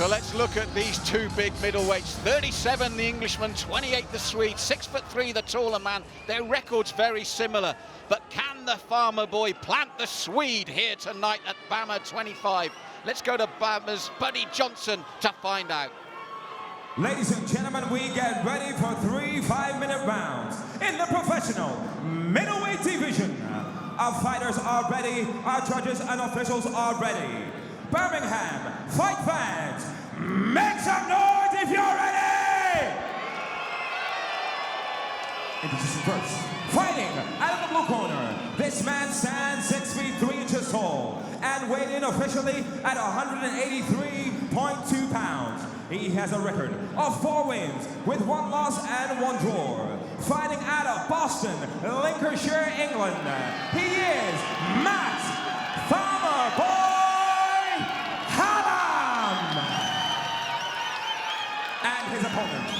So let's look at these two big middleweights. 37, the Englishman, 28, the Swede, 6'3", the taller man. Their records very similar. But can the farmer boy plant the Swede here tonight at BAMMA 25? Let's go to BAMMA's Buddy Johnson to find out. Ladies and gentlemen, we get ready for 3 5-minute rounds in the professional middleweight division. Our fighters are ready, our judges and officials are ready. Birmingham, fight fans, make some noise if you're ready! Introducing first, fighting out of the blue corner. This man stands 6 feet 3 inches tall and weighed in officially at 183.2 pounds. He has a record of 4 wins with 1 loss and 1 draw. Fighting out of Boston, Lincolnshire, England, he is Matt Farmer Boy Hallam. And his opponent,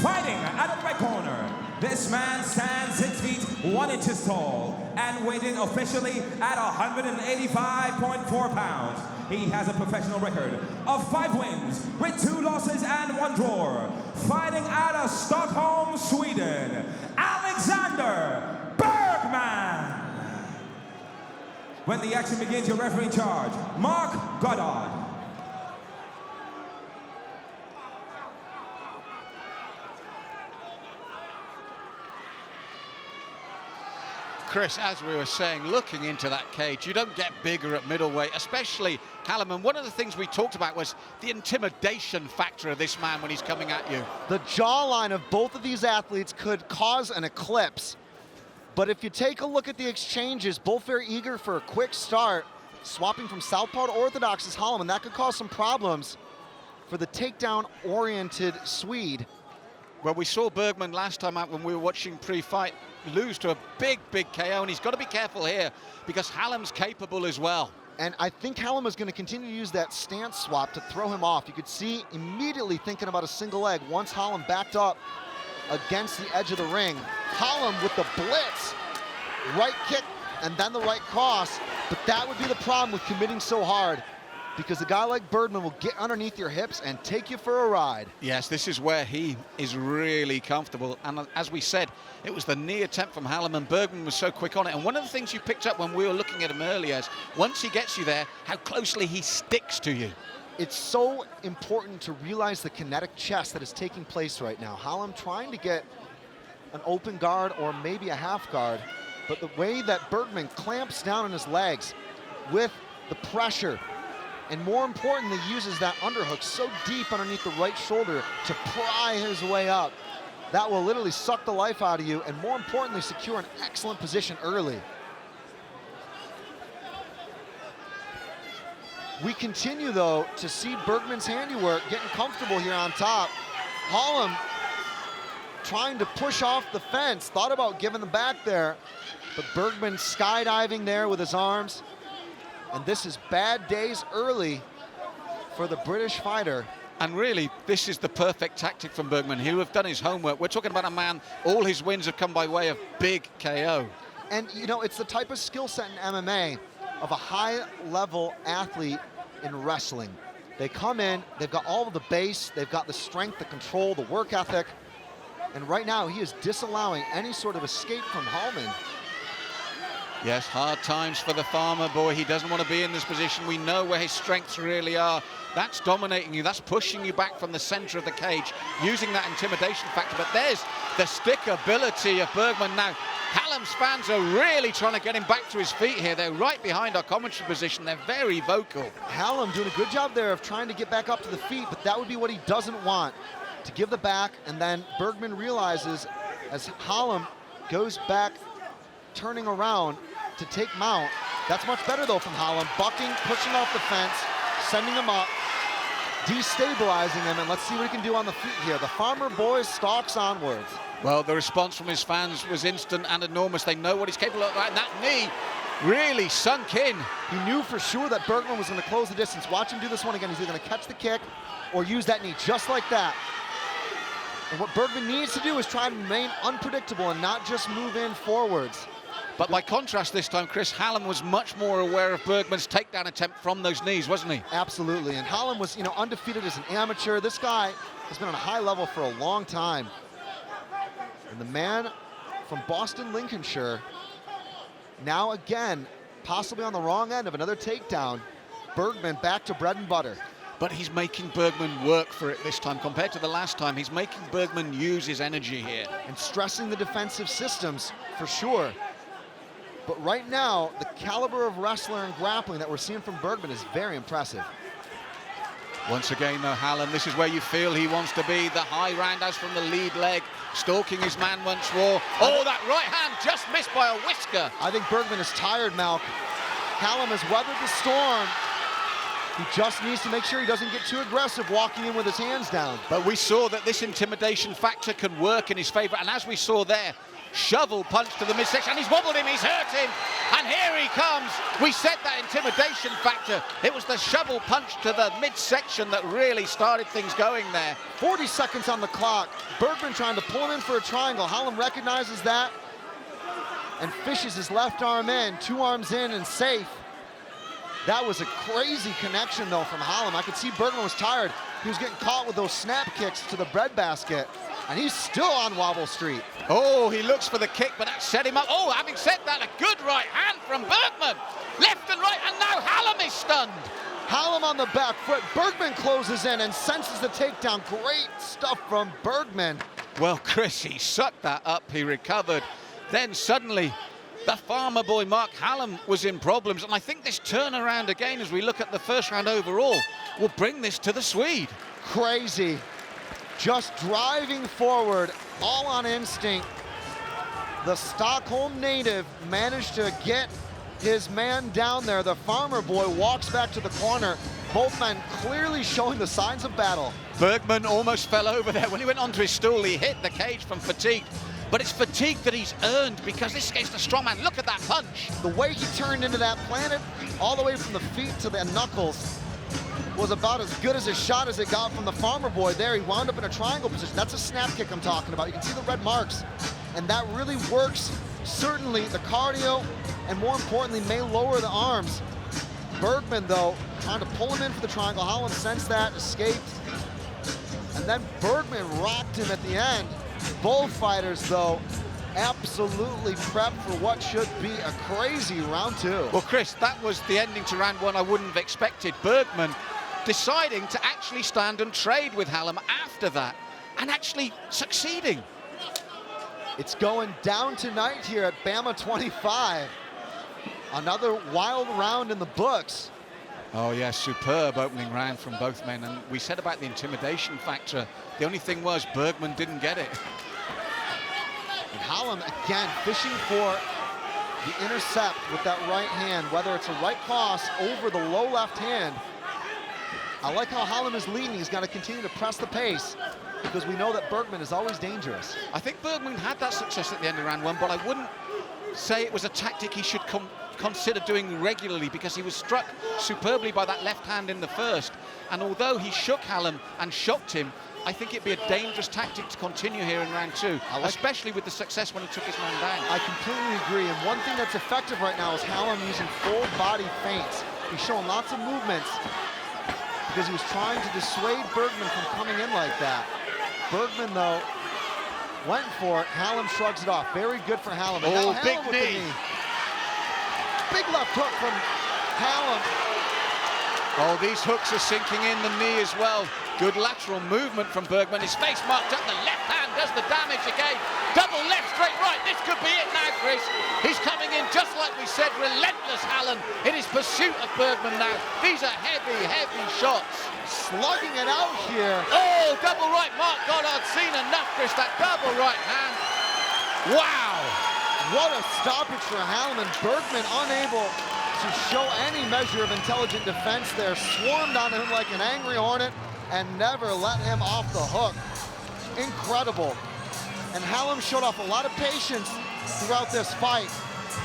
fighting out of the right corner. This man stands 6 feet 1 inches tall and weighed in officially at 185.4 pounds. He has a professional record of 5 wins with 2 losses and 1 draw. Fighting out of Stockholm, Sweden, Alexander Bergman. When the action begins, your referee in charge, Mark Goddard. Chris, as we were saying, looking into that cage, you don't get bigger at middleweight, especially Hallam. And one of the things we talked about was the intimidation factor of this man when he's coming at you. The jawline of both of these athletes could cause an eclipse. But if you take a look at the exchanges, both very eager for a quick start, swapping from southpaw to orthodox is Hallam, and that could cause some problems for the takedown-oriented Swede. Well, we saw Bergman last time out when we were watching pre-fight lose to a big KO, and he's got to be careful here because Hallam's capable as well. And I think Hallam is going to continue to use that stance swap to throw him off. You could see immediately thinking about a single leg once Hallam backed up against the edge of the ring. Hallam with the blitz, right kick, and then the right cross. But that would be the problem with committing so hard, because a guy like Bergman will get underneath your hips and take you for a ride. Yes, this is where he is really comfortable. And as we said, it was the knee attempt from Hallam, and Bergman was so quick on it. And one of the things you picked up when we were looking at him earlier is once he gets you there, how closely he sticks to you. It's so important to realize the kinetic chess that is taking place right now. Hallam trying to get an open guard or maybe a half guard, but the way that Bergman clamps down on his legs with the pressure, and more importantly, uses that underhook so deep underneath the right shoulder to pry his way up. That will literally suck the life out of you, and more importantly, secure an excellent position early. We continue, though, to see Bergman's handiwork getting comfortable here on top. Hallam trying to push off the fence, thought about giving the back there, but Bergman skydiving there with his arms. And this is bad days early for the British fighter. And really, this is the perfect tactic from Bergman. He'll have done his homework. We're talking about a man, all his wins have come by way of big KO. And, you know, it's the type of skill set in MMA of a high-level athlete in wrestling. They come in, they've got all of the base, they've got the strength, the control, the work ethic. And right now, he is disallowing any sort of escape from Hallam. Yes, hard times for the farmer boy. He doesn't want to be in this position. We know where his strengths really are. That's dominating you. That's pushing you back from the center of the cage, using that intimidation factor. But there's the stickability of Bergman now. Hallam's fans are really trying to get him back to his feet here. They're right behind our commentary position. They're very vocal. Hallam doing a good job there of trying to get back up to the feet, but that would be what he doesn't want, to give the back. And then Bergman realizes as Hallam goes back, turning around to take mount. That's much better though from Hallam, bucking, pushing off the fence, sending him up, destabilizing him, and let's see what he can do on the feet here. The farmer boy stalks onwards. Well, the response from his fans was instant and enormous. They know what he's capable of, and that knee really sunk in. He knew for sure that Bergman was going to close the distance. Watch him do this one again. He's either going to catch the kick or use that knee just like that. And what Bergman needs to do is try to remain unpredictable and not just move in forwards. But by contrast this time, Chris, Hallam was much more aware of Bergman's takedown attempt from those knees, wasn't he? Absolutely, and Hallam was, you know, undefeated as an amateur. This guy has been on a high level for a long time. And the man from Boston, Lincolnshire, now again, possibly on the wrong end of another takedown. Bergman back to bread and butter. But he's making Bergman work for it this time. Compared to the last time, he's making Bergman use his energy here. And stressing the defensive systems, for sure. But right now, the caliber of wrestler and grappling that we're seeing from Bergman is very impressive. Once again, though, Hallam, this is where you feel he wants to be. The high roundhouse from the lead leg, stalking his man once more. Oh, that right hand just missed by a whisker. I think Bergman is tired, Malk. Hallam has weathered the storm. He just needs to make sure he doesn't get too aggressive walking in with his hands down. But we saw that this intimidation factor can work in his favor. And as we saw there, shovel punch to the midsection. And he's wobbled him, he's hurt him. And here he comes. We said that intimidation factor. It was the shovel punch to the midsection that really started things going there. 40 seconds on the clock. Bergman trying to pull him in for a triangle. Hallam recognizes that and fishes his left arm in. 2 arms in and safe. That was a crazy connection, though, from Hallam. I could see Bergman was tired. He was getting caught with those snap kicks to the breadbasket, and he's still on Wobble Street. Oh, he looks for the kick, but that set him up. Oh, having said that, a good right hand from Bergman. Left and right, and now Hallam is stunned. Hallam on the back foot. Bergman closes in and senses the takedown. Great stuff from Bergman. Well, Chris, he sucked that up. He recovered. Then suddenly, the farmer boy, Mark Hallam, was in problems. And I think this turnaround again, as we look at the first round overall, will bring this to the Swede. Crazy. Just driving forward, all on instinct. The Stockholm native managed to get his man down there. The farmer boy walks back to the corner. Both men clearly showing the signs of battle. Bergman almost fell over there. When he went onto his stool, he hit the cage from fatigue. But it's fatigue that he's earned because this is against a strongman. Look at that punch. The way he turned into that planet, all the way from the feet to the knuckles, was about as good as a shot as it got from the farmer boy there. He wound up in a triangle position. That's a snap kick I'm talking about. You can see the red marks. And that really works, certainly, the cardio, and more importantly, may lower the arms. Bergman, though, trying to pull him in for the triangle. Hallam sensed that, escaped. And then Bergman rocked him at the end. Both fighters, though, absolutely prepped for what should be a crazy round 2. Well, Chris, that was the ending to round 1 I wouldn't have expected. Bergman deciding to actually stand and trade with Hallam after that, and actually succeeding. It's going down tonight here at BAMMA 25. Another wild round in the books. Oh, yeah, superb opening round from both men. And we said about the intimidation factor. The only thing was Bergman didn't get it. And Hallam, again, fishing for the intercept with that right hand, whether it's a right cross over the low left hand. I like how Hallam is leading. He's got to continue to press the pace because we know that Bergman is always dangerous. I think Bergman had that success at the end of round 1, but I wouldn't say it was a tactic he should consider doing regularly because he was struck superbly by that left hand in the first. And although he shook Hallam and shocked him, I think it'd be a dangerous tactic to continue here in round 2, especially with the success when he took his man down. I completely agree. And one thing that's effective right now is Hallam using full body feints. He's showing lots of movements because he was trying to dissuade Bergman from coming in like that. Bergman, though, went for it. Hallam shrugs it off. Very good for Hallam. And oh, now big Hallam with knee. the knee. Big left hook from Hallam. Oh, these hooks are sinking in the knee as well. Good lateral movement from Bergman. His face marked up. The left hand does the damage again. Double left, straight right. This could be it now, Chris. He's coming in just like we said. Relentless Hallam in his pursuit of Bergman now. These are heavy, heavy shots. Slugging it out here. Oh, double right. Mark Goddard's seen enough, Chris. That double right hand. Wow. What a stoppage for Hallam, and Bergman unable to show any measure of intelligent defense there. Swarmed on him like an angry hornet and never let him off the hook. Incredible. And Hallam showed off a lot of patience throughout this fight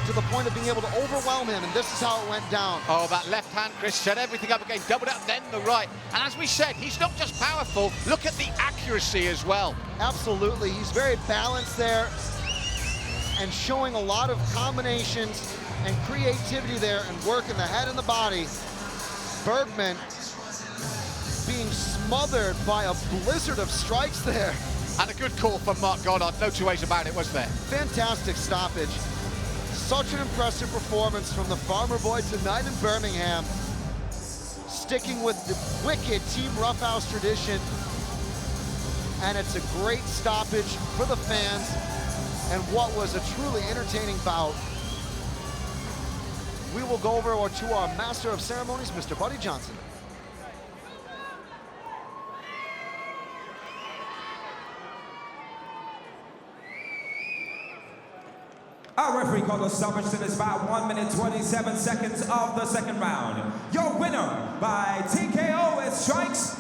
to the point of being able to overwhelm him, and this is how it went down. Oh, that left hand, Chris, set everything up again, doubled up, then the right. And as we said, he's not just powerful, look at the accuracy as well. Absolutely, he's very balanced there. and showing a lot of combinations and creativity there and work in the head and the body. Bergman being smothered by a blizzard of strikes there. And a good call from Mark Goddard, no two ways about it, was there? Fantastic stoppage. Such an impressive performance from the Farmer boy tonight in Birmingham. Sticking with the wicked Team Roughhouse tradition. And it's a great stoppage for the fans and what was a truly entertaining bout. We will go over to our Master of Ceremonies, Mr. Buddy Johnson. Our referee called a stoppage to this bout, 1 minute 27 seconds of the second round. Your winner by TKO with strikes,